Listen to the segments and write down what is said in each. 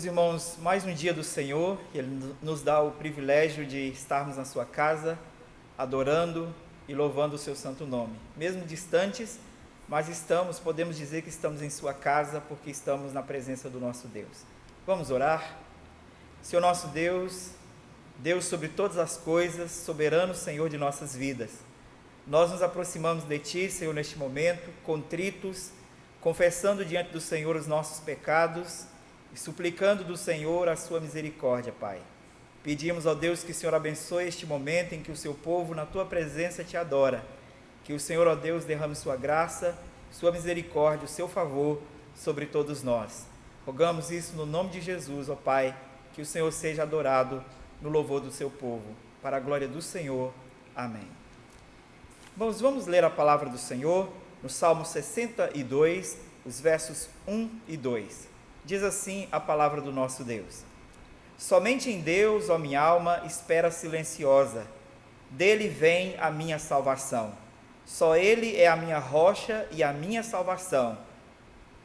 Meus irmãos, mais um dia do Senhor, Ele nos dá o privilégio de estarmos na sua casa, adorando e louvando o seu santo nome. Mesmo distantes, mas podemos dizer que estamos em sua casa, porque estamos na presença do nosso Deus. Vamos orar? Senhor nosso Deus, Deus sobre todas as coisas, soberano Senhor de nossas vidas, nós nos aproximamos de Ti, Senhor, neste momento, contritos, confessando diante do Senhor os nossos pecados e suplicando do Senhor a sua misericórdia, Pai. Pedimos ao Deus que o Senhor abençoe este momento em que o seu povo na tua presença te adora, que o Senhor, ó Deus, derrame sua graça, sua misericórdia, o seu favor sobre todos nós. Rogamos isso no nome de Jesus, ó Pai, que o Senhor seja adorado no louvor do seu povo, para a glória do Senhor. Amém. Vamos ler a palavra do Senhor no Salmo 62, os versos 1 e 2. Diz assim a palavra do nosso Deus: somente em Deus, ó minha alma, espera silenciosa, dele vem a minha salvação. Só ele é a minha rocha e a minha salvação,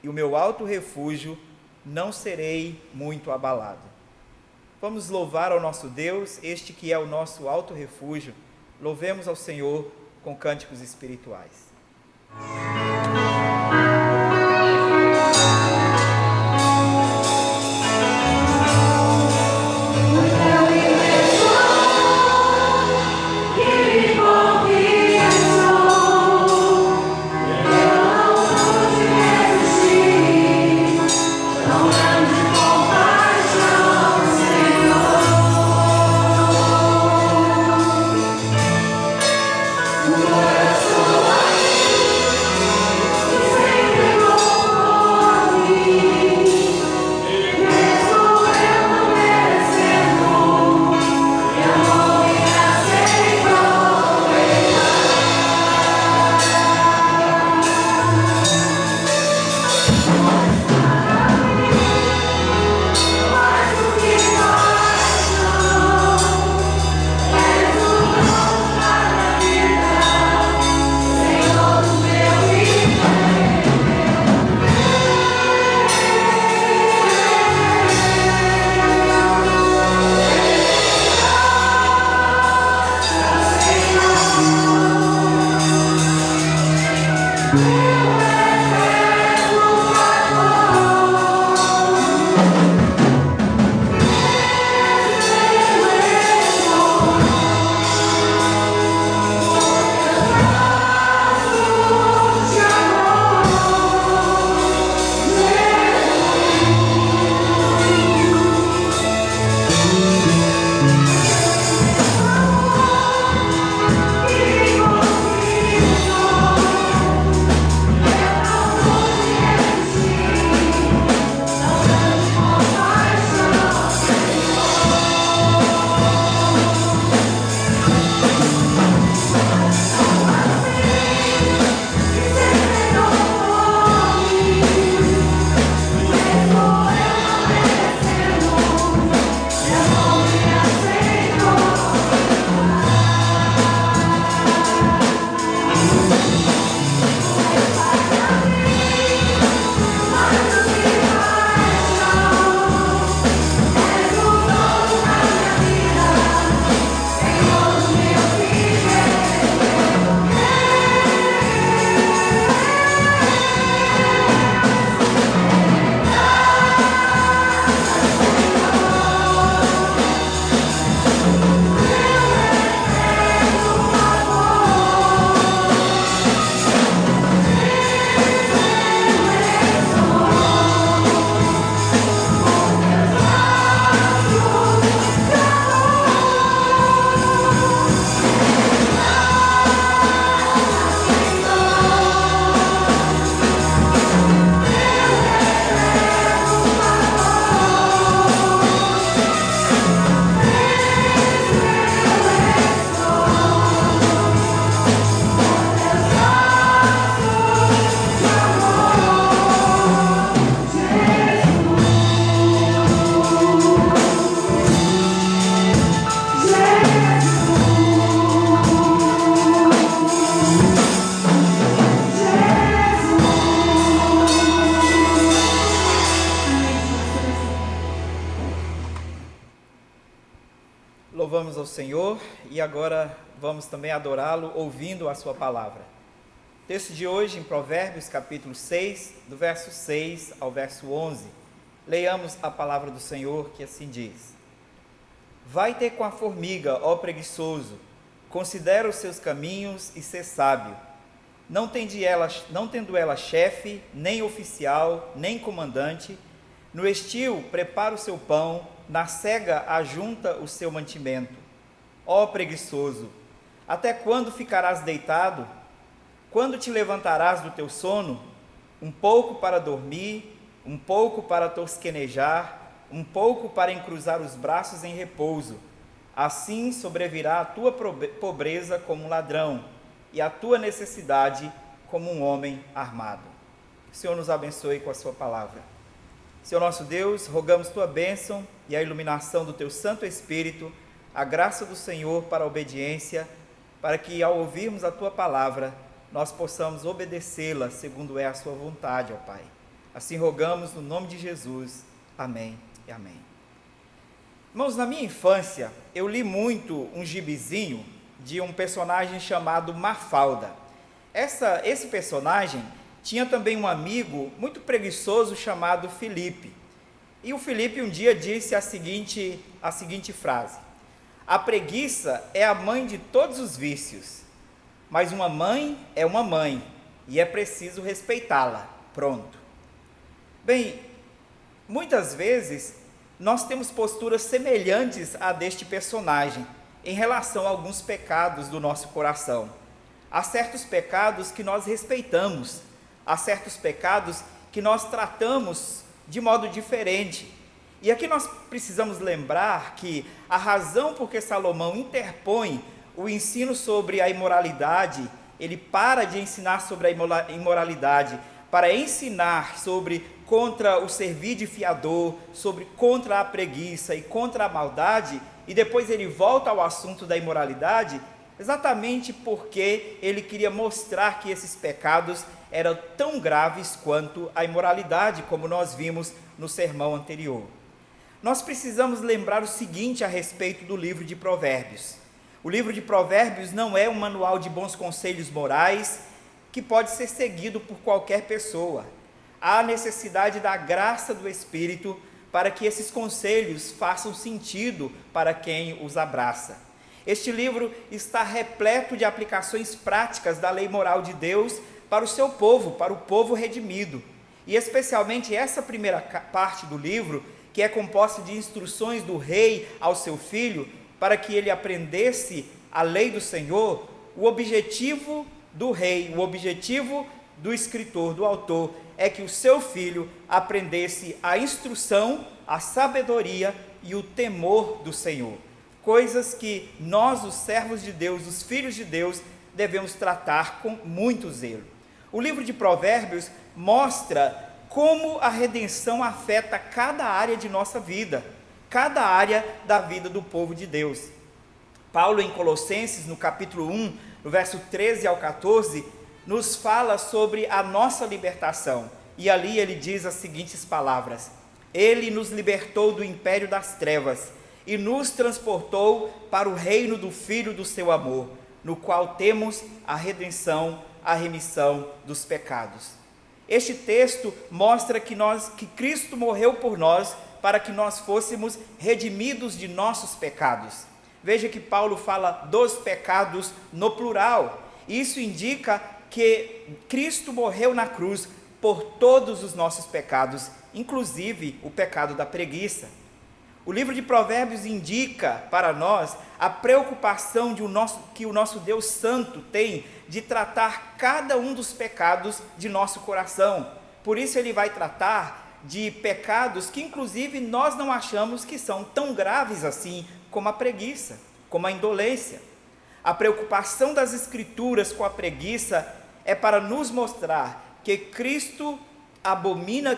e o meu alto refúgio, não serei muito abalado. Vamos louvar ao nosso Deus, este que é o nosso alto refúgio. Louvemos ao Senhor com cânticos espirituais. Senhor. Senhor e agora vamos também adorá-lo ouvindo a sua palavra. Texto de hoje em Provérbios capítulo 6, do verso 6 ao verso 11. Leiamos a palavra do Senhor que assim diz: Vai ter com a formiga, ó preguiçoso, considera os seus caminhos e sê sábio. Não tendo ela chefe, nem oficial, nem comandante, no estio prepara o seu pão, na cega ajunta o seu mantimento. Ó preguiçoso, até quando ficarás deitado? Quando te levantarás do teu sono? Um pouco para dormir, um pouco para tosquenejar, um pouco para encruzar os braços em repouso. Assim sobrevirá a tua pobreza como um ladrão, e a tua necessidade como um homem armado. O Senhor nos abençoe com a sua palavra. Senhor nosso Deus, rogamos tua bênção e a iluminação do teu Santo Espírito, a graça do Senhor para a obediência, para que ao ouvirmos a tua palavra, nós possamos obedecê-la segundo é a sua vontade, ó Pai. Assim rogamos no nome de Jesus. Amém e amém. Irmãos, na minha infância, eu li muito um gibizinho de um personagem chamado Mafalda. Esse personagem tinha também um amigo muito preguiçoso chamado Felipe. E o Felipe um dia disse a seguinte frase: a preguiça é a mãe de todos os vícios, mas uma mãe é uma mãe e é preciso respeitá-la. Pronto. Bem, muitas vezes nós temos posturas semelhantes à deste personagem em relação a alguns pecados do nosso coração. Há certos pecados que nós respeitamos, há certos pecados que nós tratamos de modo diferente. E aqui nós precisamos lembrar que a razão por que Salomão interpõe o ensino sobre a imoralidade, ele para de ensinar sobre a imoralidade, para ensinar contra o servir de fiador, contra a preguiça e contra a maldade, e depois ele volta ao assunto da imoralidade, exatamente porque ele queria mostrar que esses pecados eram tão graves quanto a imoralidade, como nós vimos no sermão anterior. Nós precisamos lembrar o seguinte a respeito do livro de Provérbios. O livro de Provérbios não é um manual de bons conselhos morais que pode ser seguido por qualquer pessoa. Há necessidade da graça do Espírito para que esses conselhos façam sentido para quem os abraça. Este livro está repleto de aplicações práticas da lei moral de Deus para o seu povo, para o povo redimido. E especialmente essa primeira parte do livro, que é composta de instruções do rei ao seu filho, para que ele aprendesse a lei do Senhor. O objetivo do rei, o objetivo do escritor, do autor, é que o seu filho aprendesse a instrução, a sabedoria e o temor do Senhor. Coisas que nós, os servos de Deus, os filhos de Deus, devemos tratar com muito zelo. O livro de Provérbios mostra como a redenção afeta cada área de nossa vida, cada área da vida do povo de Deus. Paulo, em Colossenses, no capítulo 1, no verso 13 ao 14, nos fala sobre a nossa libertação. E ali ele diz as seguintes palavras: Ele nos libertou do império das trevas e nos transportou para o reino do Filho do seu amor, no qual temos a redenção, a remissão dos pecados. Este texto mostra que Cristo morreu por nós para que nós fôssemos redimidos de nossos pecados. Veja que Paulo fala dos pecados no plural. Isso indica que Cristo morreu na cruz por todos os nossos pecados, inclusive o pecado da preguiça. O livro de Provérbios indica para nós a preocupação que o nosso Deus Santo tem de tratar cada um dos pecados de nosso coração. Por isso ele vai tratar de pecados que inclusive nós não achamos que são tão graves assim, como a preguiça, como a indolência. A preocupação das Escrituras com a preguiça é para nos mostrar que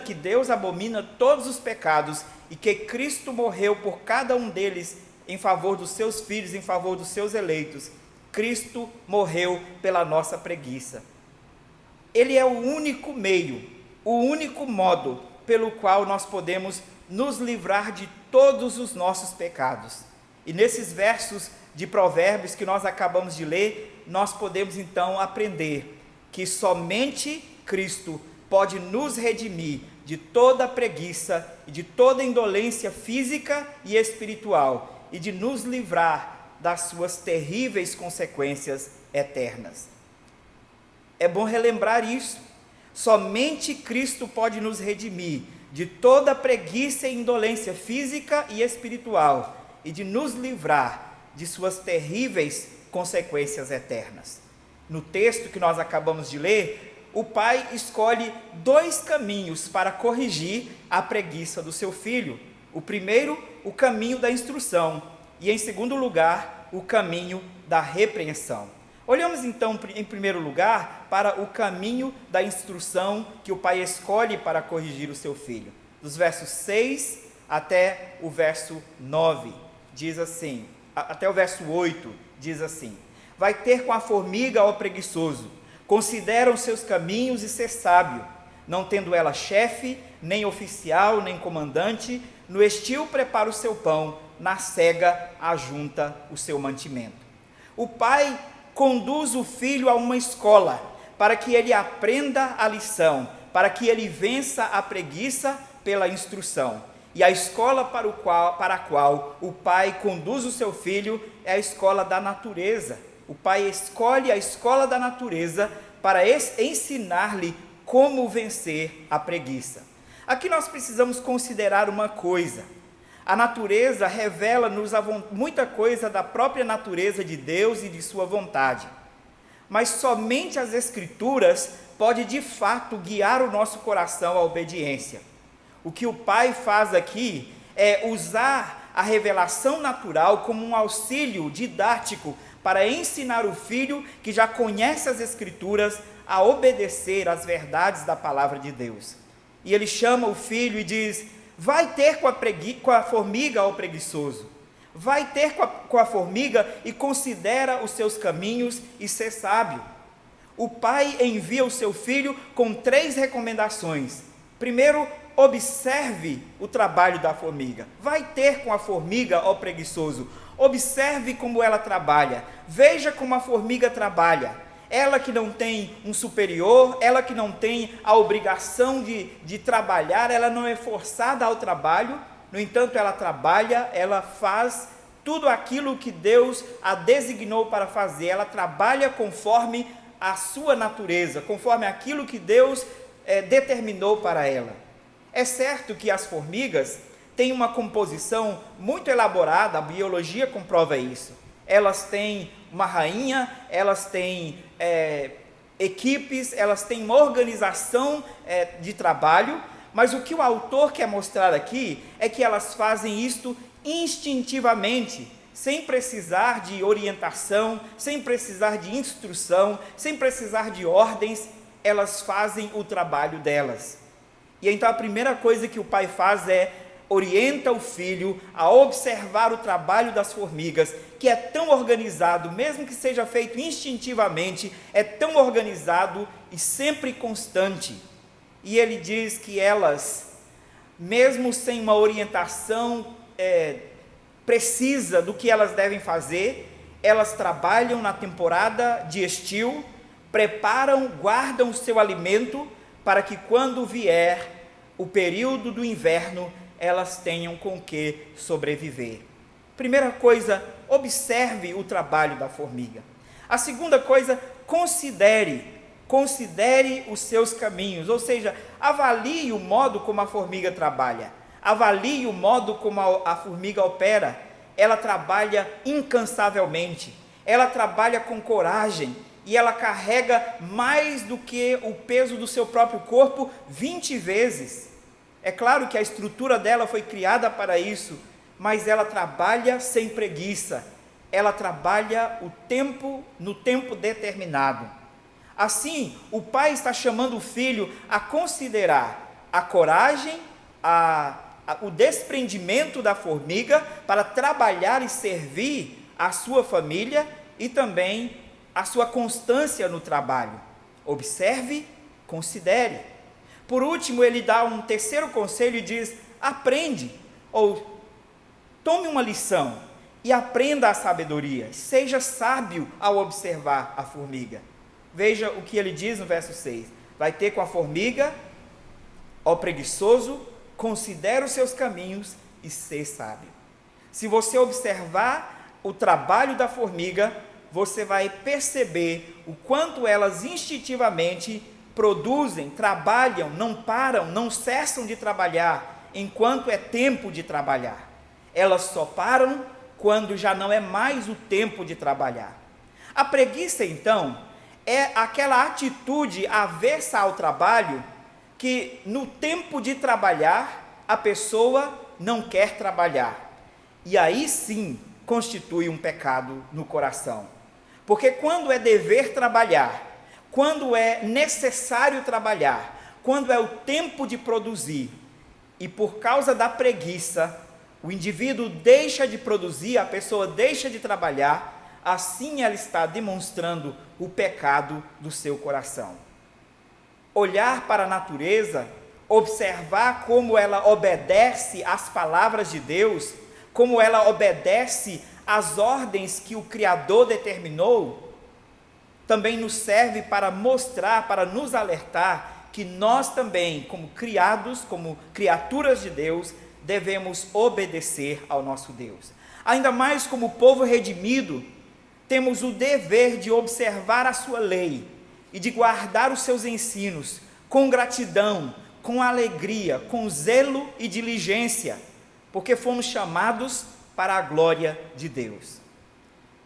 que Deus abomina todos os pecados e que Cristo morreu por cada um deles em favor dos seus filhos, em favor dos seus eleitos. Cristo morreu pela nossa preguiça. Ele é o único meio, o único modo pelo qual nós podemos nos livrar de todos os nossos pecados. E nesses versos de Provérbios que nós acabamos de ler, nós podemos então aprender que somente Cristo pode nos redimir de toda preguiça e de toda indolência física e espiritual e de nos livrar das suas terríveis consequências eternas. É bom relembrar isso. Somente Cristo pode nos redimir de toda preguiça e indolência física e espiritual e de nos livrar de suas terríveis consequências eternas. No texto que nós acabamos de ler, o pai escolhe 2 caminhos para corrigir a preguiça do seu filho. O primeiro, o caminho da instrução, e em segundo lugar, o caminho da repreensão. Olhamos então, em primeiro lugar, para o caminho da instrução que o pai escolhe para corrigir o seu filho. Dos versos 6 até o verso 9, diz assim, até o verso 8, diz assim: vai ter com a formiga, ó preguiçoso, considera os seus caminhos e ser sábio, não tendo ela chefe, nem oficial, nem comandante, no estio prepara o seu pão, na cega ajunta o seu mantimento. O pai conduz o filho a uma escola, para que ele aprenda a lição, para que ele vença a preguiça pela instrução. E a escola para a qual o pai conduz o seu filho é a escola da natureza. O pai escolhe a escola da natureza para ensinar-lhe como vencer a preguiça. Aqui nós precisamos considerar uma coisa. A natureza revela-nos muita coisa da própria natureza de Deus e de sua vontade. Mas somente as Escrituras podem de fato guiar o nosso coração à obediência. O que o pai faz aqui é usar a revelação natural como um auxílio didático para ensinar o filho que já conhece as Escrituras a obedecer às verdades da palavra de Deus. E ele chama o filho e diz: vai ter com a formiga, ó preguiçoso, vai ter com a formiga e considera os seus caminhos e ser sábio. O pai envia o seu filho com 3 recomendações. Primeiro, observe o trabalho da formiga. Vai ter com a formiga, ó preguiçoso, observe como ela trabalha, veja como a formiga trabalha. Ela que não tem um superior, ela que não tem a obrigação de trabalhar, ela não é forçada ao trabalho, no entanto ela trabalha, ela faz tudo aquilo que Deus a designou para fazer, ela trabalha conforme a sua natureza, conforme aquilo que Deus determinou para ela. É certo que as formigas têm uma composição muito elaborada, a biologia comprova isso. Elas têm uma rainha, elas têm equipes, elas têm uma organização de trabalho, mas o que o autor quer mostrar aqui é que elas fazem isto instintivamente, sem precisar de orientação, sem precisar de instrução, sem precisar de ordens, elas fazem o trabalho delas. E então a primeira coisa que o pai faz é orienta o filho a observar o trabalho das formigas, que é tão organizado, mesmo que seja feito instintivamente, é tão organizado e sempre constante. E ele diz que elas, mesmo sem uma orientação precisa do que elas devem fazer, elas trabalham na temporada de estio, preparam, guardam o seu alimento, para que quando vier o período do inverno, elas tenham com que sobreviver. Primeira coisa, observe o trabalho da formiga. A segunda coisa, considere os seus caminhos, ou seja, avalie o modo como a formiga trabalha, avalie o modo como a formiga opera. Ela trabalha incansavelmente, ela trabalha com coragem, e ela carrega mais do que o peso do seu próprio corpo 20 vezes. É claro que a estrutura dela foi criada para isso, mas ela trabalha sem preguiça, ela trabalha no tempo determinado. Assim, o pai está chamando o filho a considerar a coragem, o desprendimento da formiga para trabalhar e servir a sua família e também a sua constância no trabalho. Observe, considere. Por último, ele dá um terceiro conselho e diz: aprende, ou tome uma lição. e aprenda a sabedoria. Seja sábio ao observar a formiga. Veja o que ele diz no verso 6. Vai ter com a formiga, ó preguiçoso, considera os seus caminhos e ser sábio. Se você observar o trabalho da formiga, você vai perceber o quanto elas instintivamente produzem, trabalham, não param, não cessam de trabalhar, enquanto é tempo de trabalhar. Elas só param quando já não é mais o tempo de trabalhar. A preguiça, então, é aquela atitude avessa ao trabalho que no tempo de trabalhar, a pessoa não quer trabalhar. E aí sim constitui um pecado no coração. Porque quando é dever trabalhar, quando é necessário trabalhar, quando é o tempo de produzir, e por causa da preguiça, o indivíduo deixa de produzir, a pessoa deixa de trabalhar, assim ela está demonstrando o pecado do seu coração. Olhar para a natureza, observar como ela obedece às palavras de Deus, como ela obedece às ordens que o Criador determinou, também nos serve para mostrar, para nos alertar que nós também, como criados, como criaturas de Deus, devemos obedecer ao nosso Deus. Ainda mais como povo redimido, temos o dever de observar a sua lei e de guardar os seus ensinos com gratidão, com alegria, com zelo e diligência, porque fomos chamados para a glória de Deus.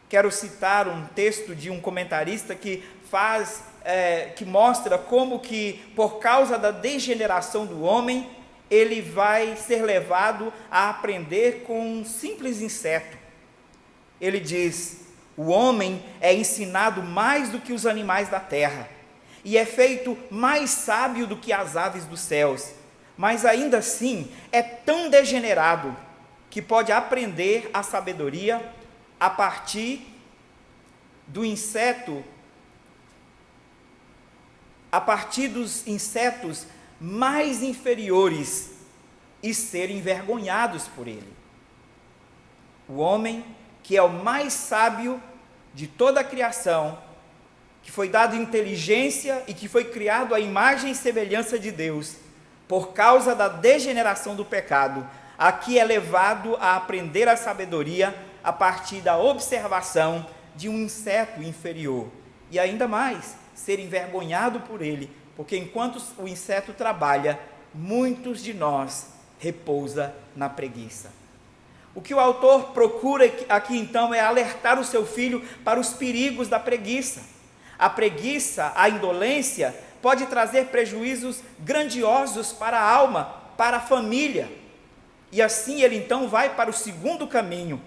Quero citar um texto de um comentarista que mostra como que, por causa da degeneração do homem, ele vai ser levado a aprender com um simples inseto. Ele diz: o homem é ensinado mais do que os animais da terra, e é feito mais sábio do que as aves dos céus, mas ainda assim é tão degenerado que pode aprender a sabedoria a partir do inseto, a partir dos insetos mais inferiores e ser envergonhados por ele. O homem, que é o mais sábio de toda a criação, que foi dado inteligência e que foi criado à imagem e semelhança de Deus, por causa da degeneração do pecado, aqui é levado a aprender a sabedoria a partir da observação de um inseto inferior, e ainda mais, ser envergonhado por ele, porque enquanto o inseto trabalha, muitos de nós repousa na preguiça. O que o autor procura aqui então é alertar o seu filho para os perigos da preguiça. A preguiça, a indolência, pode trazer prejuízos grandiosos para a alma, para a família. E assim ele então vai para o segundo caminho.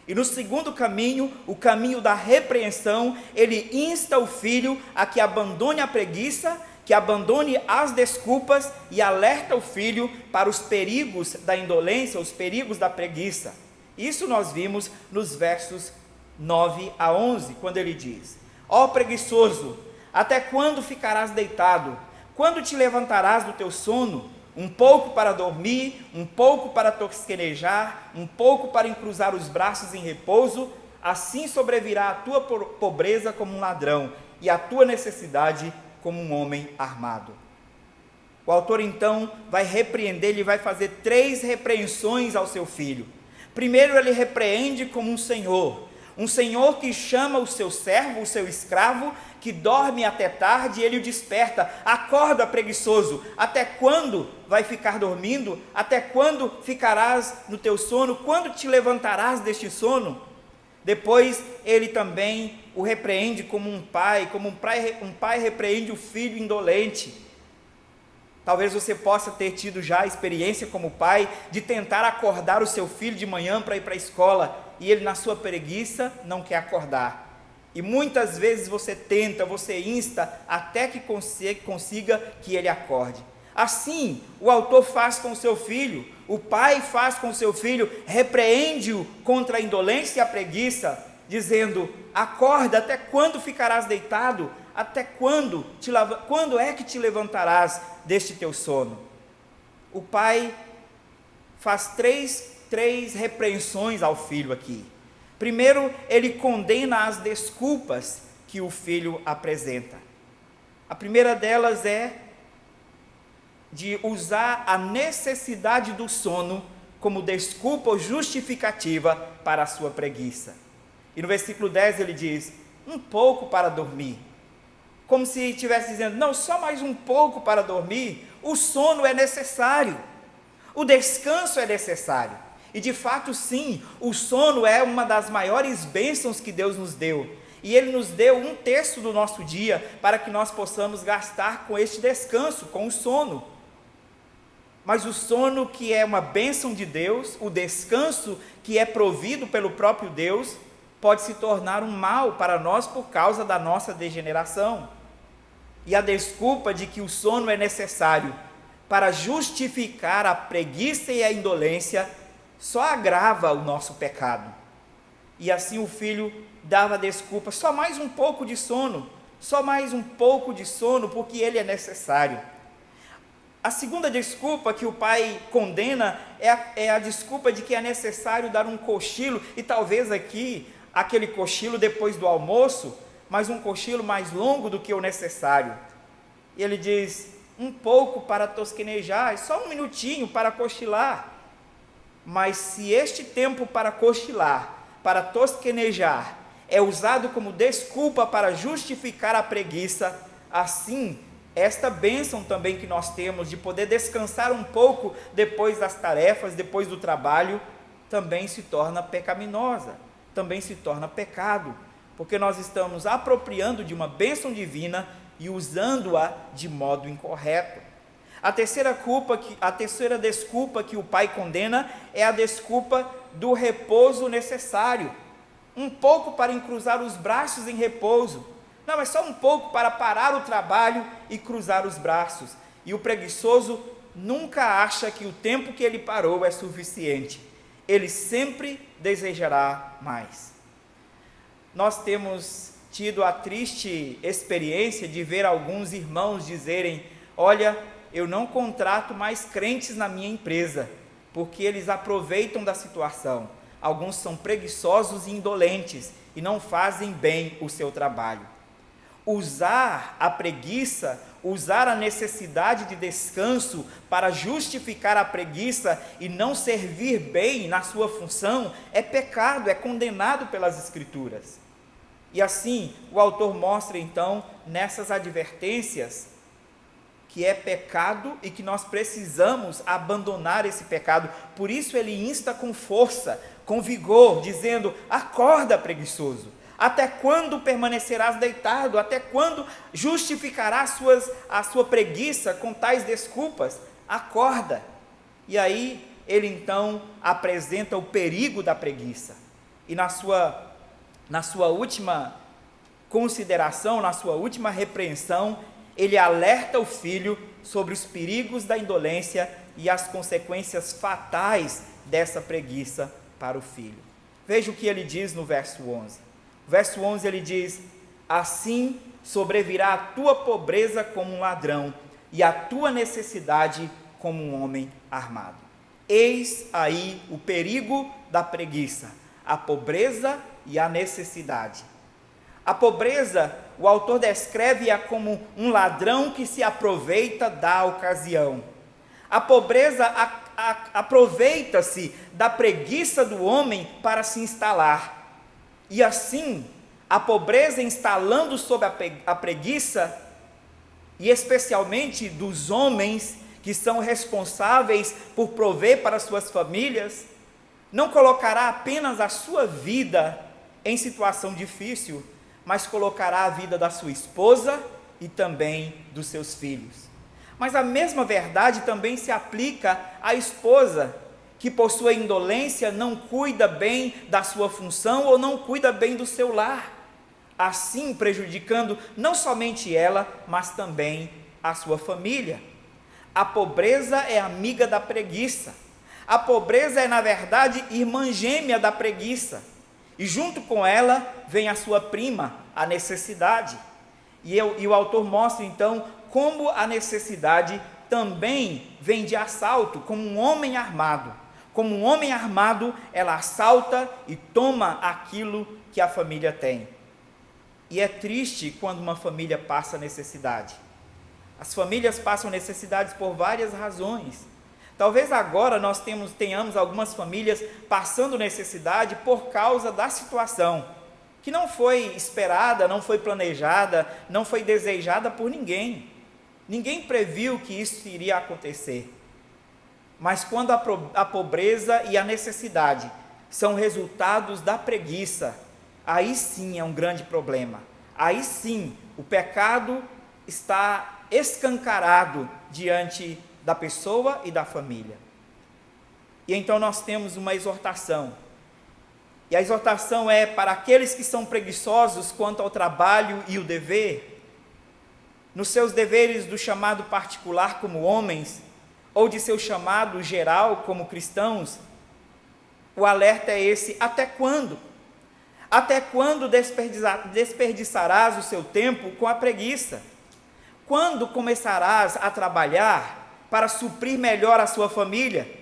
E no segundo caminho, o caminho da repreensão, ele insta o filho a que abandone a preguiça, que abandone as desculpas e alerta o filho para os perigos da indolência, os perigos da preguiça. Isso nós vimos nos versos 9 a 11, quando ele diz: ó preguiçoso, até quando ficarás deitado? Quando te levantarás do teu sono? Um pouco para dormir, um pouco para tosquenejar, um pouco para encruzar os braços em repouso, assim sobrevirá a tua pobreza como um ladrão, e a tua necessidade como um homem armado. O autor então vai repreender, ele vai fazer 3 repreensões ao seu filho. Primeiro ele repreende como um senhor que chama o seu servo, o seu escravo, que dorme até tarde, e ele o desperta: acorda preguiçoso, até quando vai ficar dormindo? Até quando ficarás no teu sono? Quando te levantarás deste sono? Depois ele também o repreende como um pai repreende o filho indolente. Talvez você possa ter tido já a experiência como pai de tentar acordar o seu filho de manhã para ir para a escola, e ele na sua preguiça não quer acordar. E muitas vezes você tenta, você insta até que consiga que ele acorde. Assim, o autor faz com o seu filho, o pai faz com o seu filho, repreende-o contra a indolência e a preguiça, dizendo: acorda, até quando ficarás deitado? Até quando é que te levantarás deste teu sono? O pai faz três repreensões ao filho aqui. Primeiro, ele condena as desculpas que o filho apresenta. A primeira delas é de usar a necessidade do sono como desculpa ou justificativa para a sua preguiça. E no versículo 10 ele diz, um pouco para dormir. Como se estivesse dizendo, não, só mais um pouco para dormir, o sono é necessário, o descanso é necessário. E de fato sim, o sono é uma das maiores bênçãos que Deus nos deu. E Ele nos deu 1/3 do nosso dia para que nós possamos gastar com este descanso, com o sono. Mas o sono que é uma bênção de Deus, o descanso que é provido pelo próprio Deus, pode se tornar um mal para nós por causa da nossa degeneração. E a desculpa de que o sono é necessário para justificar a preguiça e a indolência só agrava o nosso pecado. E assim o filho dava desculpa, só mais um pouco de sono, só mais um pouco de sono, porque ele é necessário. A segunda desculpa que o pai condena é a desculpa de que é necessário dar um cochilo, e talvez aqui, aquele cochilo depois do almoço, mas um cochilo mais longo do que o necessário. E ele diz, um pouco para tosquenejar, só um minutinho para cochilar. Mas se este tempo para cochilar, para tosquenejar, é usado como desculpa para justificar a preguiça, assim, esta bênção também que nós temos de poder descansar um pouco depois das tarefas, depois do trabalho, também se torna pecaminosa, também se torna pecado, porque nós estamos apropriando de uma bênção divina e usando-a de modo incorreto. A terceira desculpa que o pai condena é a desculpa do repouso necessário, um pouco para encruzar os braços em repouso. Não, é só um pouco para parar o trabalho e cruzar os braços. E o preguiçoso nunca acha que o tempo que ele parou é suficiente. Ele sempre desejará mais. Nós temos tido a triste experiência de ver alguns irmãos dizerem, olha, eu não contrato mais crentes na minha empresa, porque eles aproveitam da situação. Alguns são preguiçosos e indolentes e não fazem bem o seu trabalho. Usar a preguiça, usar a necessidade de descanso para justificar a preguiça e não servir bem na sua função é pecado, é condenado pelas Escrituras. E assim, o autor mostra então, nessas advertências, que é pecado e que nós precisamos abandonar esse pecado. Por isso ele insta com força, com vigor, dizendo, acorda, preguiçoso. Até quando permanecerás deitado? Até quando justificarás a sua preguiça com tais desculpas? Acorda. E aí ele então apresenta o perigo da preguiça. E na sua última consideração, na sua última repreensão, ele alerta o filho sobre os perigos da indolência e as consequências fatais dessa preguiça para o filho. Veja o que ele diz no verso 11. Verso 11 ele diz, assim sobrevirá a tua pobreza como um ladrão e a tua necessidade como um homem armado. Eis aí o perigo da preguiça, a pobreza e a necessidade. A pobreza, o autor descreve-a como um ladrão que se aproveita da ocasião. A pobreza aproveita-se da preguiça do homem para se instalar. E assim, a pobreza instalando sobre a preguiça, e especialmente dos homens que são responsáveis por prover para suas famílias, não colocará apenas a sua vida em situação difícil, mas colocará a vida da sua esposa e também dos seus filhos. Mas a mesma verdade também se aplica à esposa, que por sua indolência não cuida bem da sua função ou não cuida bem do seu lar, assim prejudicando não somente ela, mas também a sua família. A pobreza é amiga da preguiça. A pobreza é, na verdade, irmã gêmea da preguiça. E junto com ela vem a sua prima, a necessidade. E o autor mostra então como a necessidade também vem de assalto, como um homem armado, Como um homem armado, ela assalta e toma aquilo que a família tem. E é triste quando uma família passa necessidade. As famílias passam necessidades por várias razões. Talvez agora nós tenhamos algumas famílias passando necessidade por causa da situação, que não foi esperada, não foi planejada, não foi desejada por ninguém. Ninguém previu que isso iria acontecer. Mas quando a pobreza e a necessidade são resultados da preguiça, aí sim é um grande problema. Aí sim o pecado está escancarado diante da pessoa e da família. E então nós temos uma exortação. E a exortação é para aqueles que são preguiçosos quanto ao trabalho e o dever, nos seus deveres do chamado particular como homens, ou de seu chamado geral como cristãos. O alerta é esse: até quando? Até quando desperdiçarás o seu tempo com a preguiça? Quando começarás a trabalhar para suprir melhor a sua família?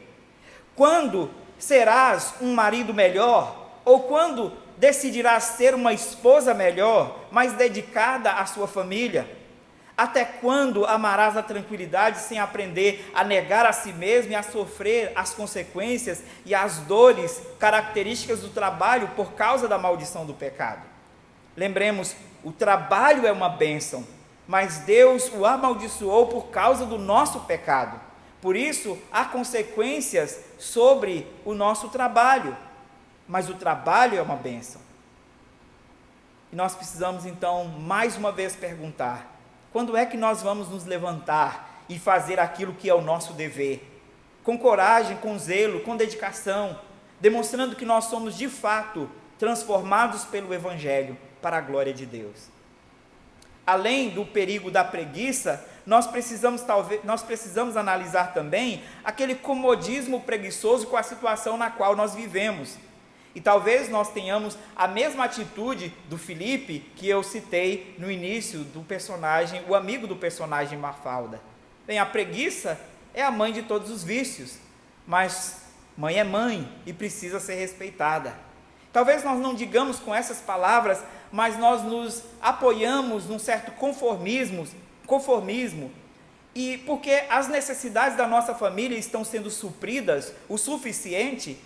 Quando serás um marido melhor? Ou quando decidirás ser uma esposa melhor, mais dedicada à sua família? Até quando amarás a tranquilidade sem aprender a negar a si mesmo e a sofrer as consequências e as dores características do trabalho por causa da maldição do pecado? Lembremos, o trabalho é uma bênção, mas Deus o amaldiçoou por causa do nosso pecado. Por isso, há consequências sobre o nosso trabalho, mas o trabalho é uma bênção. E nós precisamos então, mais uma vez, perguntar: quando é que nós vamos nos levantar e fazer aquilo que é o nosso dever? Com coragem, com zelo, com dedicação, demonstrando que nós somos de fato transformados pelo Evangelho para a glória de Deus. Além do perigo da preguiça, nós precisamos analisar também aquele comodismo preguiçoso com a situação na qual nós vivemos. E talvez nós tenhamos a mesma atitude do Filipe que eu citei no início do personagem, o amigo do personagem Mafalda. Bem, a preguiça é a mãe de todos os vícios, mas mãe é mãe e precisa ser respeitada. Talvez nós não digamos com essas palavras, mas nós nos apoiamos num certo conformismo, e porque as necessidades da nossa família estão sendo supridas o suficiente,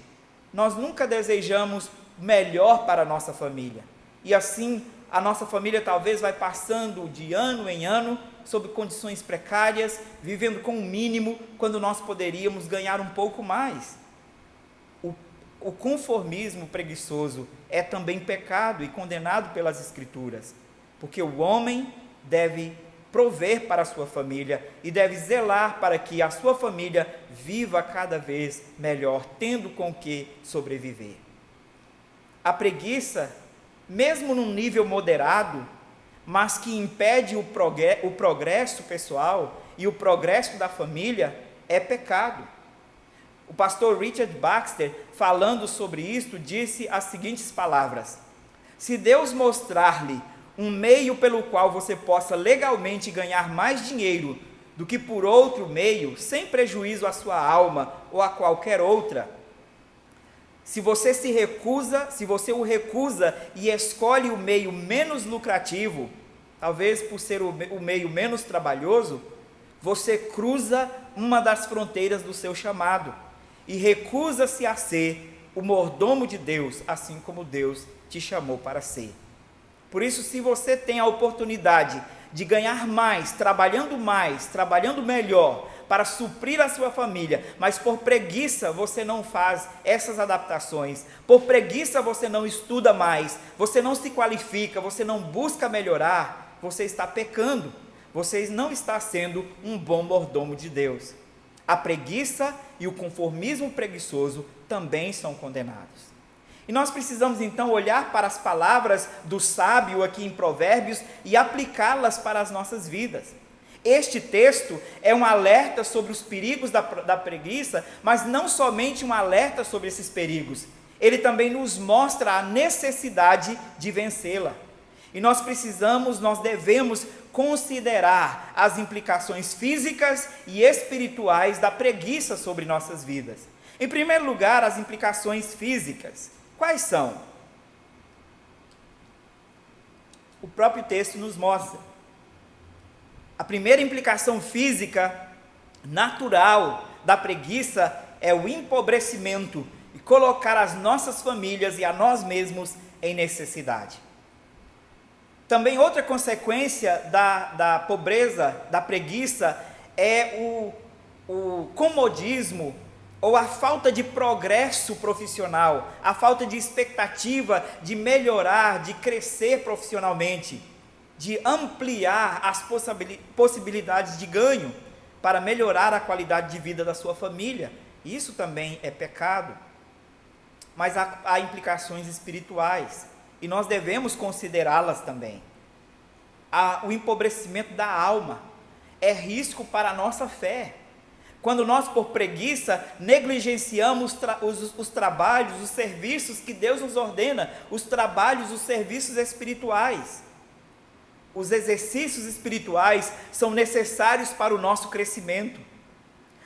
nós nunca desejamos melhor para a nossa família. E assim, a nossa família talvez vai passando de ano em ano, sob condições precárias, vivendo com o mínimo, quando nós poderíamos ganhar um pouco mais. O conformismo preguiçoso é também pecado e condenado pelas Escrituras, porque o homem deve prover para a sua família e deve zelar para que a sua família viva cada vez melhor, tendo com que sobreviver. A preguiça, mesmo num nível moderado, mas que impede o progresso pessoal e o progresso da família, é pecado. O pastor Richard Baxter, falando sobre isto, disse as seguintes palavras: se Deus mostrar-lhe um meio pelo qual você possa legalmente ganhar mais dinheiro do que por outro meio, sem prejuízo à sua alma ou a qualquer outra, se você o recusa e escolhe o meio menos lucrativo, talvez por ser o meio menos trabalhoso, você cruza uma das fronteiras do seu chamado e recusa-se a ser o mordomo de Deus, assim como Deus te chamou para ser. Por isso, se você tem a oportunidade de ganhar mais, trabalhando melhor, para suprir a sua família, mas por preguiça você não faz essas adaptações, por preguiça você não estuda mais, você não se qualifica, você não busca melhorar, você está pecando, você não está sendo um bom mordomo de Deus. A preguiça e o conformismo preguiçoso também são condenados. E nós precisamos então olhar para as palavras do sábio aqui em Provérbios e aplicá-las para as nossas vidas. Este texto é um alerta sobre os perigos da preguiça, mas não somente um alerta sobre esses perigos, ele também nos mostra a necessidade de vencê-la. E nós devemos considerar as implicações físicas e espirituais da preguiça sobre nossas vidas. Em primeiro lugar, as implicações físicas. Quais são? O próprio texto nos mostra. A primeira implicação física natural da preguiça é o empobrecimento e colocar as nossas famílias e a nós mesmos em necessidade. Também outra consequência da pobreza, da preguiça, é o comodismo ou a falta de progresso profissional, a falta de expectativa de melhorar, de crescer profissionalmente, de ampliar as possibilidades de ganho para melhorar a qualidade de vida da sua família. Isso também é pecado. Mas há implicações espirituais e nós devemos considerá-las também. O empobrecimento da alma é risco para a nossa fé. Quando nós, por preguiça, negligenciamos os trabalhos, os serviços que Deus nos ordena, os trabalhos, os serviços espirituais. Os exercícios espirituais são necessários para o nosso crescimento.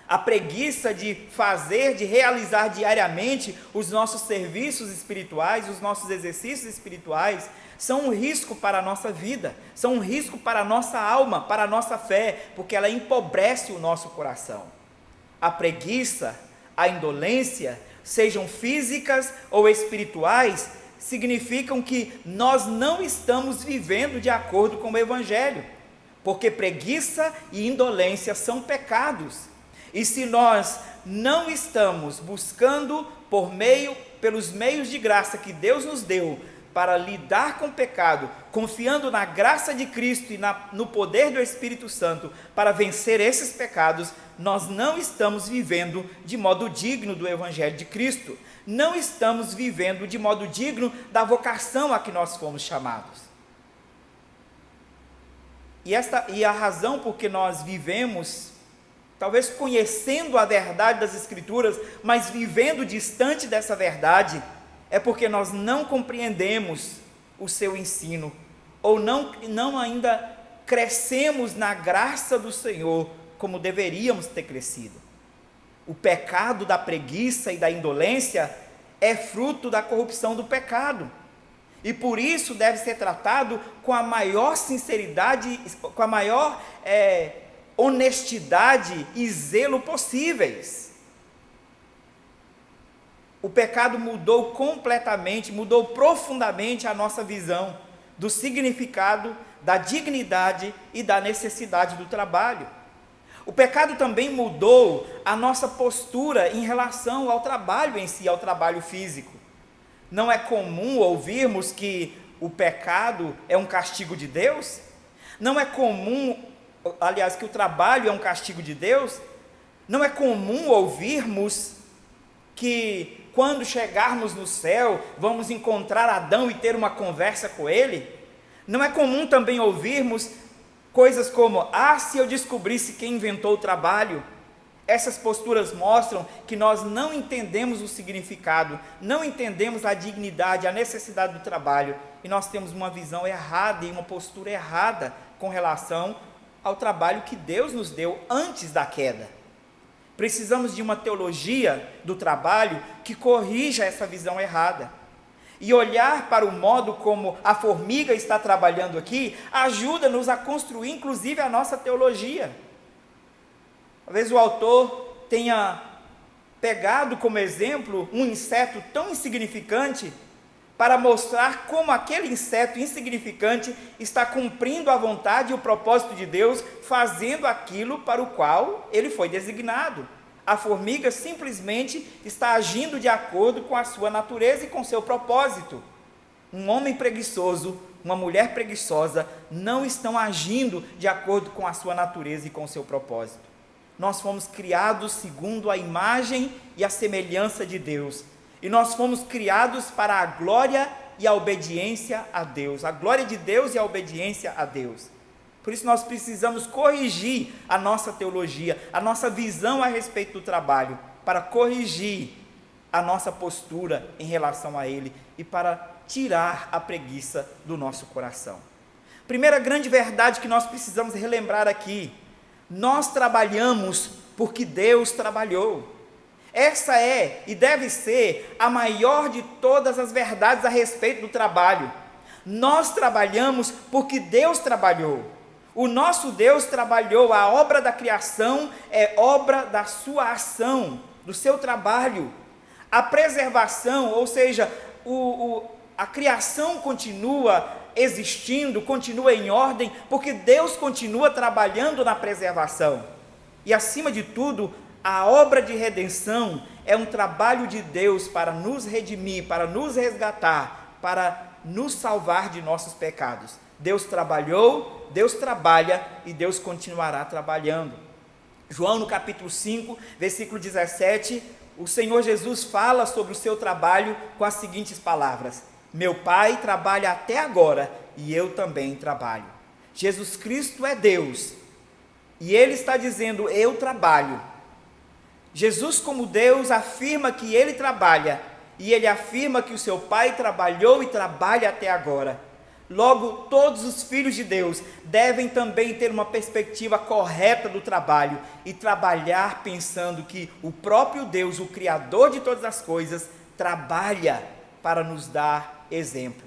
A preguiça de fazer, de realizar diariamente os nossos serviços espirituais, os nossos exercícios espirituais, são um risco para a nossa vida, são um risco para a nossa alma, para a nossa fé, porque ela empobrece o nosso coração. A preguiça, a indolência, sejam físicas ou espirituais, significam que nós não estamos vivendo de acordo com o Evangelho, porque preguiça e indolência são pecados. E se nós não estamos buscando pelos meios de graça que Deus nos deu para lidar com o pecado, confiando na graça de Cristo e no poder do Espírito Santo para vencer esses pecados, nós não estamos vivendo de modo digno do Evangelho de Cristo, não estamos vivendo de modo digno da vocação a que nós fomos chamados. E a razão por que nós vivemos, talvez conhecendo a verdade das Escrituras, mas vivendo distante dessa verdade, é porque nós não compreendemos o seu ensino, ou não ainda crescemos na graça do Senhor como deveríamos ter crescido. O pecado da preguiça e da indolência é fruto da corrupção do pecado, e por isso deve ser tratado com a maior sinceridade, com a maior honestidade e zelo possíveis. O pecado mudou completamente, mudou profundamente a nossa visão do significado, da dignidade e da necessidade do trabalho. O pecado também mudou a nossa postura em relação ao trabalho em si, ao trabalho físico. Não é comum ouvirmos que o pecado é um castigo de Deus? Não é comum, aliás, que o trabalho é um castigo de Deus? Não é comum ouvirmos que quando chegarmos no céu, vamos encontrar Adão e ter uma conversa com ele? Não é comum também ouvirmos coisas como, se eu descobrisse quem inventou o trabalho? Essas posturas mostram que nós não entendemos o significado, não entendemos a dignidade, a necessidade do trabalho, e nós temos uma visão errada e uma postura errada com relação ao trabalho que Deus nos deu antes da queda. Precisamos de uma teologia do trabalho que corrija essa visão errada. E olhar para o modo como a formiga está trabalhando aqui, ajuda-nos a construir inclusive a nossa teologia. Talvez o autor tenha pegado como exemplo um inseto tão insignificante para mostrar como aquele inseto insignificante está cumprindo a vontade e o propósito de Deus, fazendo aquilo para o qual ele foi designado. A formiga simplesmente está agindo de acordo com a sua natureza e com seu propósito. Um homem preguiçoso, uma mulher preguiçosa, não estão agindo de acordo com a sua natureza e com o seu propósito. Nós fomos criados segundo a imagem e a semelhança de Deus. E nós fomos criados para a glória e a obediência a Deus. A glória de Deus e a obediência a Deus. Por isso nós precisamos corrigir a nossa teologia, a nossa visão a respeito do trabalho, para corrigir a nossa postura em relação a ele e para tirar a preguiça do nosso coração. Primeira grande verdade que nós precisamos relembrar aqui: nós trabalhamos porque Deus trabalhou. Essa é e deve ser a maior de todas as verdades a respeito do trabalho. Nós trabalhamos porque Deus trabalhou. O nosso Deus trabalhou, a obra da criação é obra da sua ação, do seu trabalho. A preservação, ou seja, a criação continua existindo, continua em ordem, porque Deus continua trabalhando na preservação. E acima de tudo, a obra de redenção é um trabalho de Deus para nos redimir, para nos resgatar, para nos salvar de nossos pecados. Deus trabalhou, Deus trabalha e Deus continuará trabalhando. João no capítulo 5, versículo 17, o Senhor Jesus fala sobre o seu trabalho com as seguintes palavras: meu Pai trabalha até agora e eu também trabalho. Jesus Cristo é Deus e Ele está dizendo, eu trabalho. Jesus, como Deus, afirma que Ele trabalha, e Ele afirma que o seu Pai trabalhou e trabalha até agora. Logo, todos os filhos de Deus devem também ter uma perspectiva correta do trabalho e trabalhar pensando que o próprio Deus, o Criador de todas as coisas, trabalha para nos dar exemplo.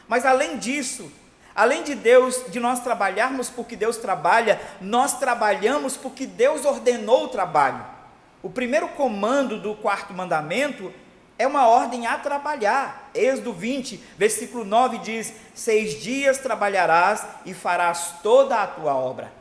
Mas além disso, além de nós trabalharmos porque Deus trabalha, nós trabalhamos porque Deus ordenou o trabalho. O primeiro comando do quarto mandamento é uma ordem a trabalhar. Êxodo 20, versículo 9 diz: 6 dias trabalharás e farás toda a tua obra.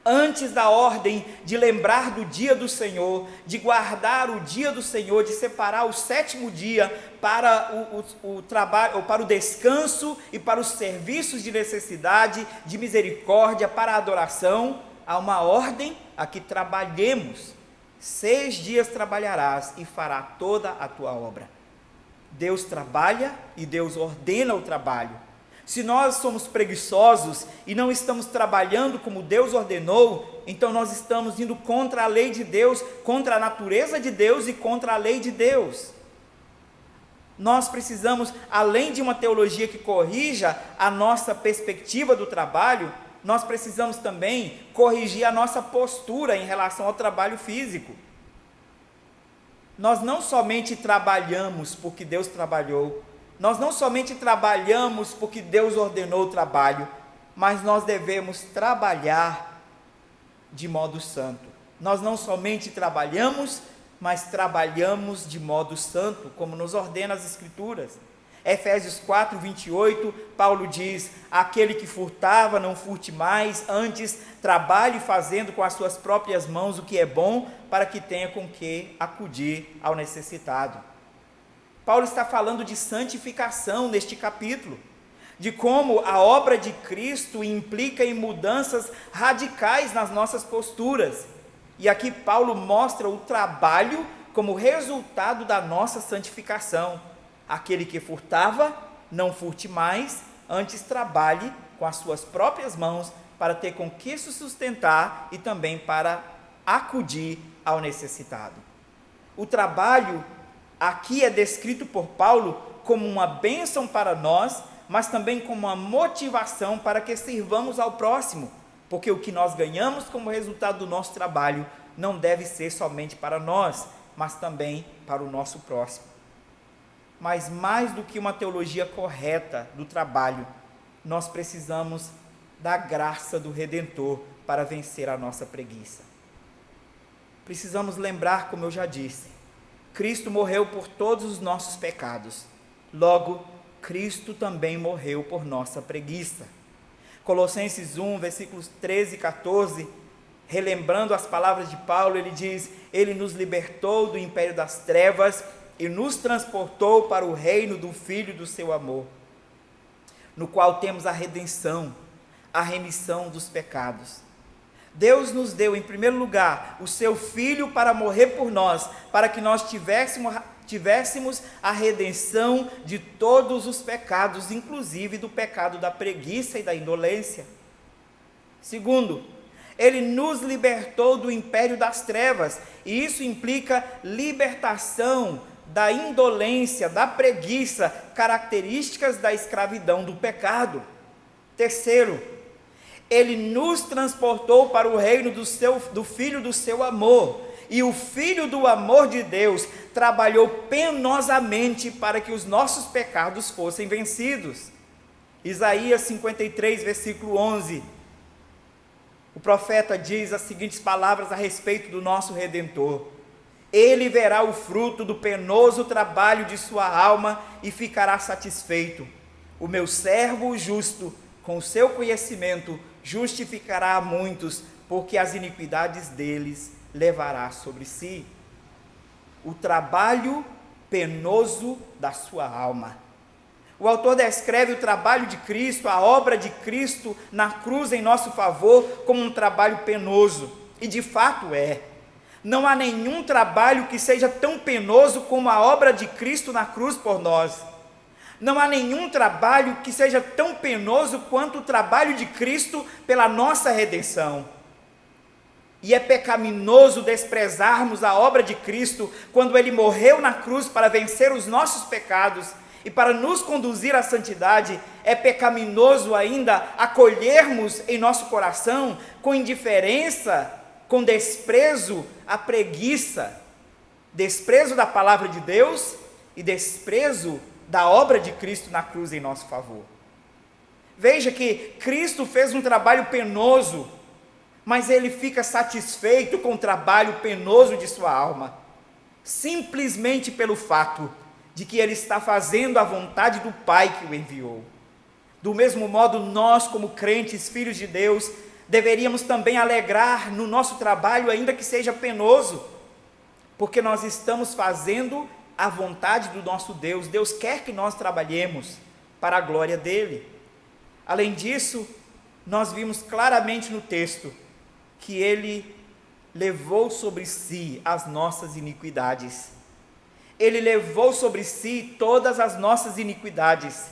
Antes da ordem de lembrar do dia do Senhor, de guardar o dia do Senhor, de separar o 7º dia para o trabalho, ou para o descanso e para os serviços de necessidade, de misericórdia, para a adoração, há uma ordem a que trabalhemos. 6 dias trabalharás e fará toda a tua obra. Deus trabalha e Deus ordena o trabalho. Se nós somos preguiçosos e não estamos trabalhando como Deus ordenou, então nós estamos indo contra a lei de Deus, contra a natureza de Deus e contra a lei de Deus. Nós precisamos, além de uma teologia que corrija a nossa perspectiva do trabalho, nós precisamos também corrigir a nossa postura em relação ao trabalho físico. Nós não somente trabalhamos porque Deus trabalhou, nós não somente trabalhamos porque Deus ordenou o trabalho, mas nós devemos trabalhar de modo santo. Nós não somente trabalhamos, mas trabalhamos de modo santo, como nos ordena as Escrituras. Efésios 4, 28, Paulo diz: aquele que furtava, não furte mais, antes trabalhe fazendo com as suas próprias mãos o que é bom, para que tenha com que acudir ao necessitado. Paulo está falando de santificação neste capítulo, de como a obra de Cristo implica em mudanças radicais nas nossas posturas. E aqui Paulo mostra o trabalho como resultado da nossa santificação. Aquele que furtava, não furte mais, antes trabalhe com as suas próprias mãos para ter com que se sustentar e também para acudir ao necessitado. O trabalho aqui é descrito por Paulo como uma bênção para nós, mas também como uma motivação para que sirvamos ao próximo, porque o que nós ganhamos como resultado do nosso trabalho não deve ser somente para nós, mas também para o nosso próximo. Mas mais do que uma teologia correta do trabalho, nós precisamos da graça do Redentor para vencer a nossa preguiça. Precisamos lembrar, como eu já disse, Cristo morreu por todos os nossos pecados. Logo, Cristo também morreu por nossa preguiça. Colossenses 1, versículos 13 e 14, relembrando as palavras de Paulo, ele diz: ele nos libertou do império das trevas e nos transportou para o reino do Filho do seu amor, no qual temos a redenção, a remissão dos pecados. Deus nos deu, em primeiro lugar, o seu Filho para morrer por nós, para que nós tivéssemos a redenção de todos os pecados, inclusive do pecado da preguiça e da indolência. Segundo, Ele nos libertou do império das trevas, e isso implica libertação da indolência, da preguiça, características da escravidão do pecado. Terceiro, Ele nos transportou para o reino do Filho do seu amor, e o Filho do amor de Deus trabalhou penosamente para que os nossos pecados fossem vencidos. Isaías 53, versículo 11. O profeta diz as seguintes palavras a respeito do nosso Redentor: ele verá o fruto do penoso trabalho de sua alma e ficará satisfeito. O meu servo o justo, com o seu conhecimento, justificará a muitos, porque as iniquidades deles levará sobre si. O trabalho penoso da sua alma. O autor descreve o trabalho de Cristo, a obra de Cristo na cruz em nosso favor, como um trabalho penoso, e de fato é. Não há nenhum trabalho que seja tão penoso como a obra de Cristo na cruz por nós. Não há nenhum trabalho que seja tão penoso quanto o trabalho de Cristo pela nossa redenção. E é pecaminoso desprezarmos a obra de Cristo quando Ele morreu na cruz para vencer os nossos pecados e para nos conduzir à santidade. É pecaminoso ainda acolhermos em nosso coração com indiferença, com desprezo, a preguiça, desprezo da palavra de Deus e desprezo da obra de Cristo na cruz em nosso favor. Veja que Cristo fez um trabalho penoso, mas Ele fica satisfeito com o trabalho penoso de sua alma, simplesmente pelo fato de que Ele está fazendo a vontade do Pai que o enviou. Do mesmo modo, nós, como crentes, filhos de Deus, deveríamos também alegrar no nosso trabalho, ainda que seja penoso, porque nós estamos fazendo a vontade do nosso Deus. Deus quer que nós trabalhemos para a glória dEle. Além disso, nós vimos claramente no texto que Ele levou sobre si as nossas iniquidades. Ele levou sobre si todas as nossas iniquidades.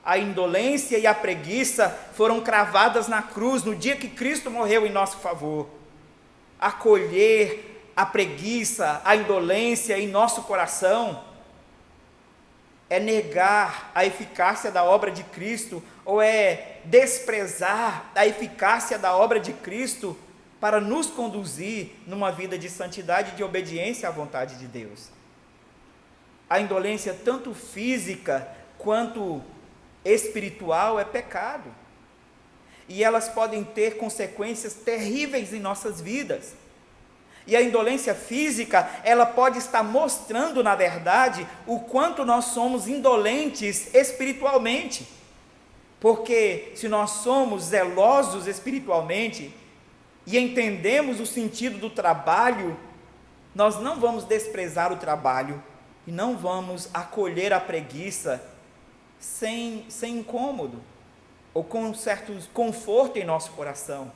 A indolência e a preguiça foram cravadas na cruz no dia que Cristo morreu em nosso favor. Acolher a preguiça, a indolência em nosso coração é negar a eficácia da obra de Cristo, ou é desprezar a eficácia da obra de Cristo para nos conduzir numa vida de santidade e de obediência à vontade de Deus. A indolência, tanto física quanto espiritual, é pecado. E elas podem ter consequências terríveis em nossas vidas. E a indolência física, ela pode estar mostrando, na verdade, o quanto nós somos indolentes espiritualmente. Porque se nós somos zelosos espiritualmente e entendemos o sentido do trabalho, nós não vamos desprezar o trabalho e não vamos acolher a preguiça sem incômodo ou com um certo conforto em nosso coração.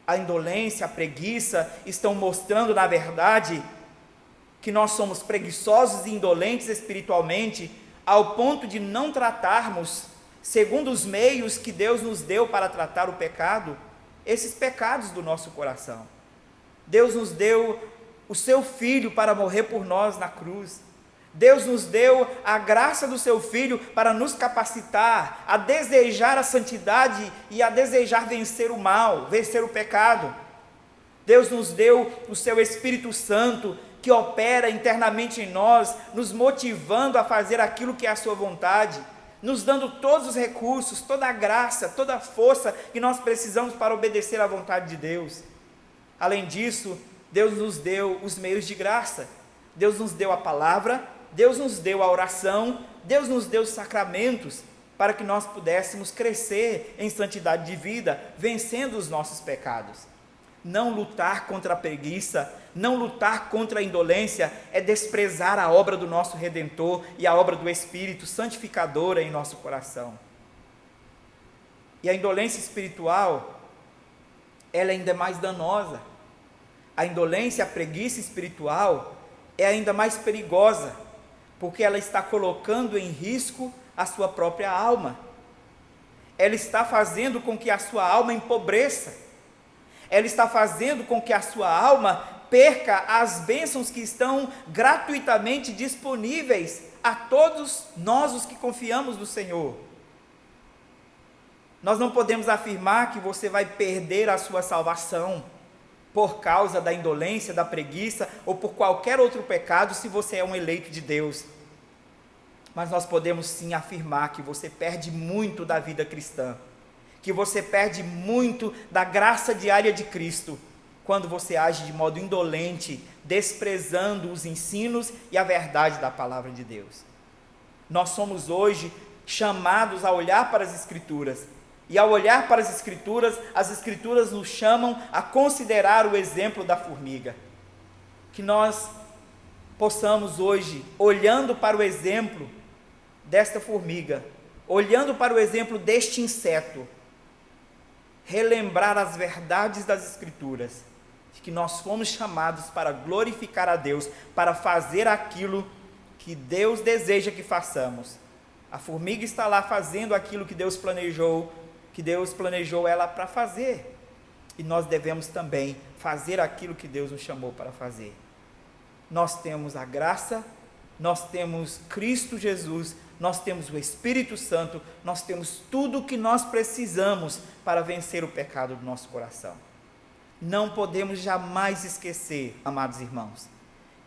A indolência, a preguiça estão mostrando, na verdade, que nós somos preguiçosos e indolentes espiritualmente, ao ponto de não tratarmos, segundo os meios que Deus nos deu para tratar o pecado, esses pecados do nosso coração. Deus nos deu o seu Filho para morrer por nós na cruz. Deus nos deu a graça do seu Filho para nos capacitar a desejar a santidade e a desejar vencer o mal, vencer o pecado. Deus nos deu o seu Espírito Santo, que opera internamente em nós, nos motivando a fazer aquilo que é a sua vontade, nos dando todos os recursos, toda a graça, toda a força que nós precisamos para obedecer à vontade de Deus. Além disso, Deus nos deu os meios de graça. Deus nos deu a palavra, Deus nos deu a oração, Deus nos deu os sacramentos, para que nós pudéssemos crescer em santidade de vida, vencendo os nossos pecados. Não lutar contra a preguiça, não lutar contra a indolência, é desprezar a obra do nosso Redentor e a obra do Espírito santificadora em nosso coração. E a indolência espiritual, ela é ainda mais danosa. A indolência, a preguiça espiritual é ainda mais perigosa, porque ela está colocando em risco a sua própria alma. Ela está fazendo com que a sua alma empobreça. Ela está fazendo com que a sua alma perca as bênçãos que estão gratuitamente disponíveis a todos nós, os que confiamos no Senhor. Nós não podemos afirmar que você vai perder a sua salvação. por causa da indolência, da preguiça ou por qualquer outro pecado, se você é um eleito de Deus. Mas nós podemos sim afirmar que você perde muito da vida cristã, que você perde muito da graça diária de Cristo, quando você age de modo indolente, desprezando os ensinos e a verdade da palavra de Deus. Nós somos hoje chamados a olhar para as Escrituras, e ao olhar para as Escrituras nos chamam a considerar o exemplo da formiga. Que nós possamos hoje, olhando para o exemplo desta formiga, olhando para o exemplo deste inseto, relembrar as verdades das Escrituras, de que nós fomos chamados para glorificar a Deus, para fazer aquilo que Deus deseja que façamos. A formiga está lá fazendo aquilo que Deus planejou ela para fazer, e nós devemos também fazer aquilo que Deus nos chamou para fazer. Nós temos a graça, nós temos Cristo Jesus, nós temos o Espírito Santo, nós temos tudo o que nós precisamos para vencer o pecado do nosso coração. Não podemos jamais esquecer, amados irmãos,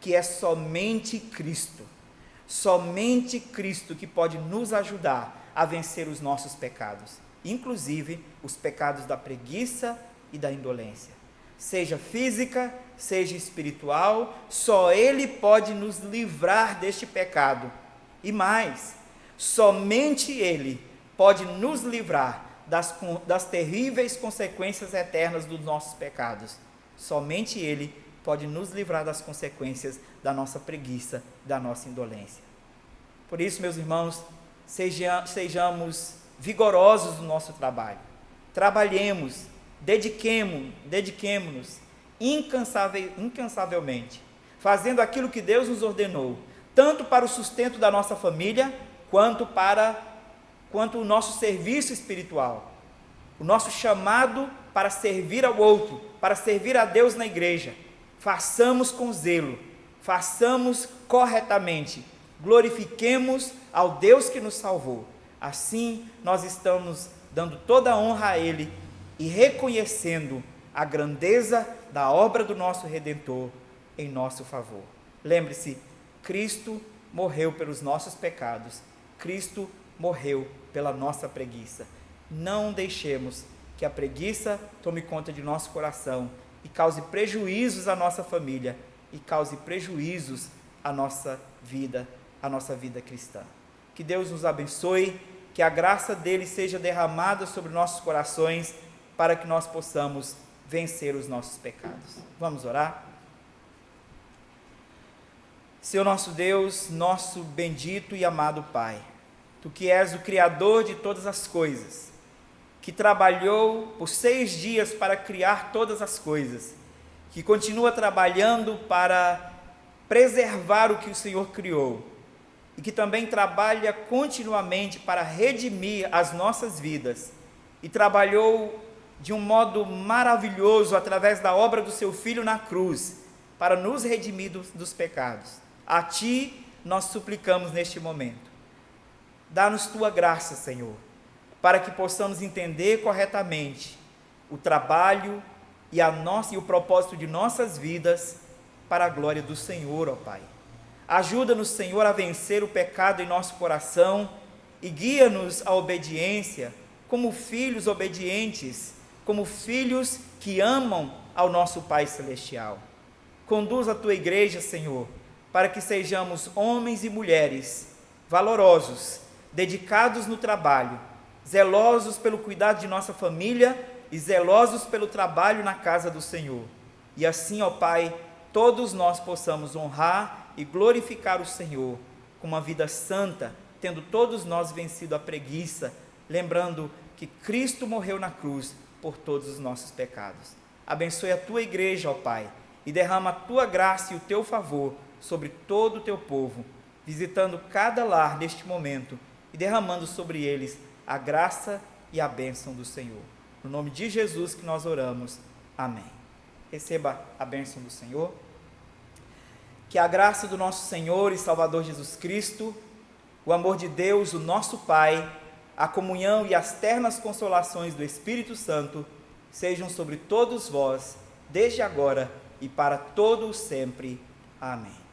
que é somente Cristo que pode nos ajudar a vencer os nossos pecados, inclusive os pecados da preguiça e da indolência, seja física, seja espiritual. Só Ele pode nos livrar deste pecado, e mais, somente Ele pode nos livrar das terríveis consequências eternas dos nossos pecados. Somente Ele pode nos livrar das consequências da nossa preguiça, da nossa indolência. Por isso, meus irmãos, sejamos vigorosos no nosso trabalho. Trabalhemos, dediquemo-nos incansavelmente, fazendo aquilo que Deus nos ordenou, tanto para o sustento da nossa família, quanto o nosso serviço espiritual, o nosso chamado para servir ao outro, para servir a Deus na igreja. Façamos com zelo, façamos corretamente, glorifiquemos ao Deus que nos salvou. Assim, nós estamos dando toda a honra a Ele e reconhecendo a grandeza da obra do nosso Redentor em nosso favor. Lembre-se, Cristo morreu pelos nossos pecados, Cristo morreu pela nossa preguiça. Não deixemos que a preguiça tome conta de nosso coração e cause prejuízos à nossa família e cause prejuízos à nossa vida cristã. Que Deus nos abençoe, que a graça dele seja derramada sobre nossos corações, para que nós possamos vencer os nossos pecados. Vamos orar? Senhor nosso Deus, nosso bendito e amado Pai, Tu que és o Criador de todas as coisas, que trabalhou por 6 dias para criar todas as coisas, que continua trabalhando para preservar o que o Senhor criou, e que também trabalha continuamente para redimir as nossas vidas, e trabalhou de um modo maravilhoso através da obra do seu Filho na cruz, para nos redimir dos pecados. A Ti nós suplicamos neste momento. Dá-nos Tua graça, Senhor, para que possamos entender corretamente o trabalho e o propósito de nossas vidas para a glória do Senhor, ó Pai. Ajuda-nos, Senhor, a vencer o pecado em nosso coração e guia-nos à obediência como filhos obedientes, como filhos que amam ao nosso Pai Celestial. Conduz a Tua igreja, Senhor, para que sejamos homens e mulheres valorosos, dedicados no trabalho, zelosos pelo cuidado de nossa família e zelosos pelo trabalho na casa do Senhor. E assim, ó Pai, todos nós possamos honrar e glorificar o Senhor com uma vida santa, tendo todos nós vencido a preguiça, lembrando que Cristo morreu na cruz por todos os nossos pecados. Abençoe a Tua igreja, ó Pai, e derrama a Tua graça e o Teu favor sobre todo o Teu povo, visitando cada lar neste momento e derramando sobre eles a graça e a bênção do Senhor. No nome de Jesus que nós oramos. Amém. Receba a bênção do Senhor. Que a graça do nosso Senhor e Salvador Jesus Cristo, o amor de Deus, o nosso Pai, a comunhão e as ternas consolações do Espírito Santo sejam sobre todos vós desde agora e para todo o sempre. Amém.